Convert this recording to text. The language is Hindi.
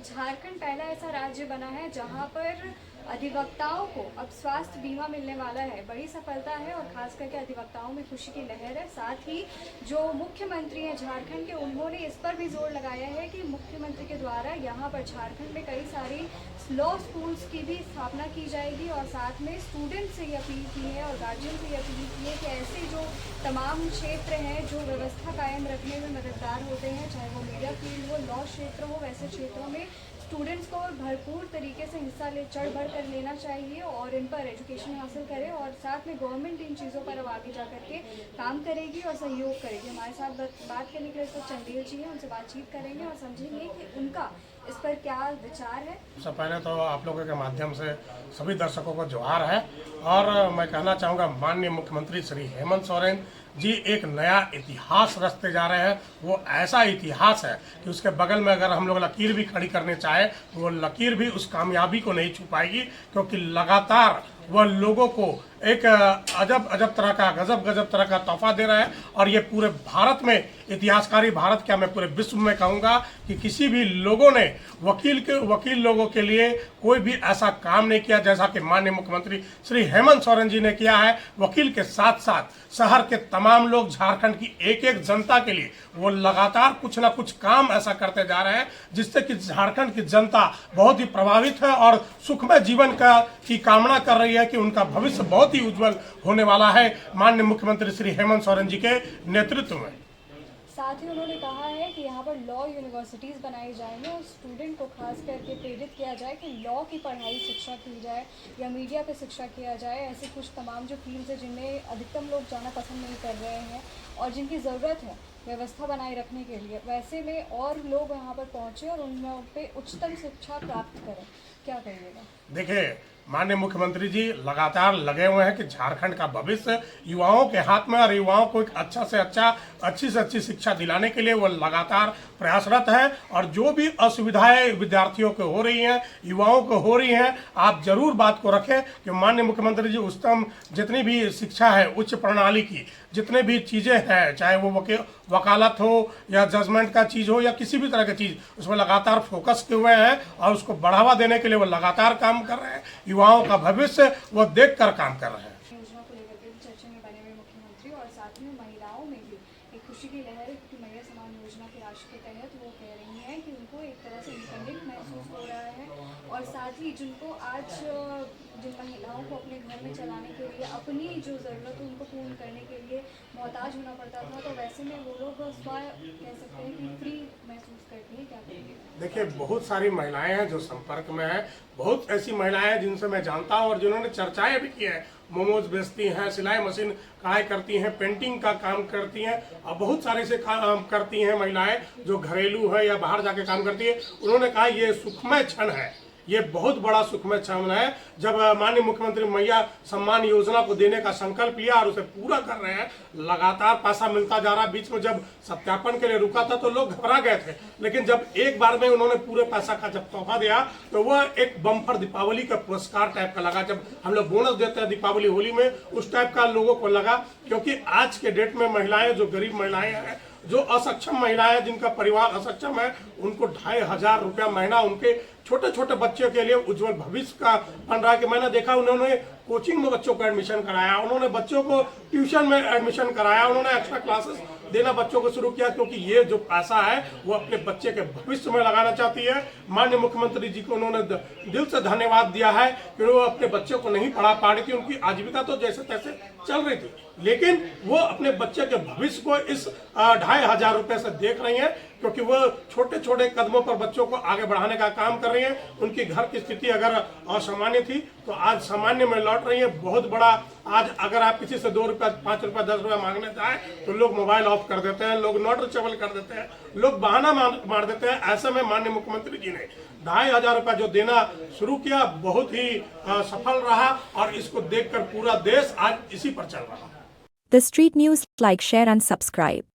झारखंड पहला ऐसा राज्य बना है जहां पर अधिवक्ताओं को अब स्वास्थ्य बीमा मिलने वाला है। बड़ी सफलता है और खास करके अधिवक्ताओं में खुशी की लहर है। साथ ही जो मुख्यमंत्री हैं झारखंड के, उन्होंने इस पर भी जोर लगाया है कि मुख्यमंत्री के द्वारा यहां पर झारखंड में कई सारी लॉ स्कूल्स की भी स्थापना की जाएगी। और साथ में स्टूडेंट से ये अपील की है और गार्जियन से ये अपील की है कि ऐसे जो तमाम क्षेत्र हैं जो व्यवस्था कायम रखने में मददगार होते हैं, चाहे वो मीडिया फील्ड हो, लॉ क्षेत्र हो, वैसे क्षेत्रों में स्टूडेंट्स को भरपूर तरीके से हिस्सा चढ़ बढ़ कर लेना चाहिए और इन पर एजुकेशन हासिल करें। और साथ में गवर्नमेंट इन चीज़ों पर अब आगे जा करके काम करेगी और सहयोग करेगी। हमारे साथ बात करने के लिए तो चंदेल जी हैं, उनसे बातचीत करेंगे और समझेंगे कि उनका इस पर क्या विचार है। सबसे पहले तो आप लोगों के माध्यम से सभी दर्शकों को जोहार है और मैं कहना चाहूँगा माननीय मुख्यमंत्री श्री हेमंत सोरेन जी एक नया इतिहास रचते जा रहे हैं। वो ऐसा इतिहास है कि उसके बगल में अगर हम लोग लकीर भी खड़ी करने चाहे तो वो लकीर भी उस कामयाबी को नहीं छू पाएगी, क्योंकि लगातार वह लोगों को एक अजब अजब तरह का गजब तरह का तोहफा दे रहा है। और ये पूरे भारत में इतिहासकारी, भारत क्या मैं पूरे विश्व में कहूँगा कि किसी भी लोगों ने वकील लोगों के लिए कोई भी ऐसा काम नहीं किया जैसा कि माननीय मुख्यमंत्री श्री हेमंत सोरेन जी ने किया है। वकील के साथ साथ शहर के तमाम लोग, झारखंड की एक एक जनता के लिए वो लगातार कुछ ना कुछ काम ऐसा करते जा रहे हैं जिससे कि झारखंड की जनता बहुत ही प्रभावित है और सुखमय जीवन की कामना कर रही है कि उनका भविष्य बहुत ही उज्जवल होने वाला है माननीय मुख्यमंत्री श्री हेमंत सोरेन जी के नेतृत्व में। साथ ही उन्होंने कहा है कि यहाँ पर लॉ यूनिवर्सिटीज़ बनाई जाएंगी और स्टूडेंट को खास करके प्रेरित किया जाए कि लॉ की पढ़ाई शिक्षा की जाए या मीडिया पे शिक्षा किया जाए। ऐसे कुछ तमाम जो फील्ड्स हैं जिनमें अधिकतम लोग जाना पसंद नहीं कर रहे हैं और जिनकी ज़रूरत है व्यवस्था बनाए रखने के लिए, वैसे में और लोग यहाँ पर पहुँचे और उन पे उच्चतम शिक्षा प्राप्त करें। क्या कहिएगा? देखिए, माननीय मुख्यमंत्री जी लगातार लगे हुए हैं कि झारखंड का भविष्य युवाओं के हाथ में और युवाओं को एक अच्छी से अच्छी शिक्षा दिलाने के लिए वो लगातार प्रयासरत है। और जो भी असुविधाएं विद्यार्थियों को हो रही हैं, युवाओं को हो रही हैं, आप जरूर बात को रखें कि माननीय मुख्यमंत्री जी उच्चतम जितनी भी शिक्षा है, उच्च प्रणाली की जितने भी चीज़ें हैं, चाहे वो वकालत हो या जजमेंट का चीज़ हो या किसी भी तरह की चीज़, उसमें लगातार फोकस किए हुए हैं और उसको बढ़ावा देने के लिए वो लगातार काम कर रहे हैं। युवाओं का भविष्य वो देख कर काम कर रहे हैं। योजना को लेकर के चर्चा में बने हुए मुख्यमंत्री और साथ में महिलाओं में भी एक खुशी की लहर है क्योंकि महिला समान योजना की राशि के तहत वो कह रही हैं कि उनको एक तरह से इंडिपेंडेंट महसूस हो रहा है। और साथ ही जिनको आज जिन महिलाओं को अपने घर में चलाने के लिए अपनी जो ज़रूरत है उनको पूर्ण करने के लिए मोहताज होना पड़ता था, तो वैसे में वो लोग कह सकते हैं कि फ्री महसूस करती हैं। क्या करेंगे? देखिए, बहुत सारी महिलाएं हैं जो संपर्क में हैं, बहुत ऐसी महिलाएं हैं जिनसे मैं जानता हूं और जिन्होंने चर्चाएं भी की हैं। मोमोज बेचती हैं, सिलाई मशीन कढ़ाई करती हैं, पेंटिंग का काम करती हैं और बहुत सारे से काम करती हैं महिलाएं जो घरेलू है या बाहर जाके काम करती है। उन्होंने कहा ये सुखमय क्षण है, ये बहुत बड़ा सुखमय क्षण है जब माननीय मुख्यमंत्री मैया सम्मान योजना को देने का संकल्प लिया और उसे पूरा कर रहे हैं। लगातार पैसा मिलता जा रहा है। बीच में जब सत्यापन के लिए रुका था तो लोग घबरा गए थे, लेकिन जब एक बार में उन्होंने पूरे पैसा का जब तोहफा दिया तो वह एक बम्पर दीपावली का पुरस्कार टाइप का लगा। जब हम लोग बोनस देते हैं दीपावली होली में, उस टाइप का लोगों को लगा, क्योंकि आज के डेट में महिलाएं, जो गरीब महिलाएं हैं, जो असक्षम महिलाएं जिनका परिवार असक्षम है, उनको 2500 रुपया महीना उनके छोटे छोटे बच्चों के लिए उज्जवल भविष्य का बन रहा है। कि मैंने देखा उन्होंने कोचिंग में बच्चों को एडमिशन कराया, उन्होंने बच्चों को ट्यूशन में एडमिशन कराया, उन्होंने एक्स्ट्रा क्लासेस देना बच्चों को शुरू किया, क्योंकि ये जो पैसा है वो अपने बच्चे के भविष्य में लगाना चाहती है। माननीय मुख्यमंत्री जी को उन्होंने दिल से धन्यवाद दिया है कि वो अपने बच्चों को नहीं पढ़ा पा रही थी, उनकी आजीविका तो जैसे तैसे चल रही थी, लेकिन वो अपने बच्चे के भविष्य को इस 2500 रुपए से देख रही हैं, क्योंकि वो छोटे छोटे कदमों पर बच्चों को आगे बढ़ाने का काम कर रही हैं। उनकी घर की स्थिति अगर असामान्य थी तो आज सामान्य में लौट रही है। बहुत बड़ा, आज अगर आप किसी से 2 रुपया, 5 रुपया, 10 रुपया मांगने जाए तो लोग मोबाइल ऑफ कर देते हैं, लोग नोट रिचेबल कर देते हैं, लोग बहाना मार देते हैं। ऐसे में माननीय मुख्यमंत्री जी ने 2500 रुपया जो देना शुरू किया, बहुत ही सफल रहा और इसको देखकर पूरा देश आज इसी पर चल रहा है। The Street News, like, share and subscribe.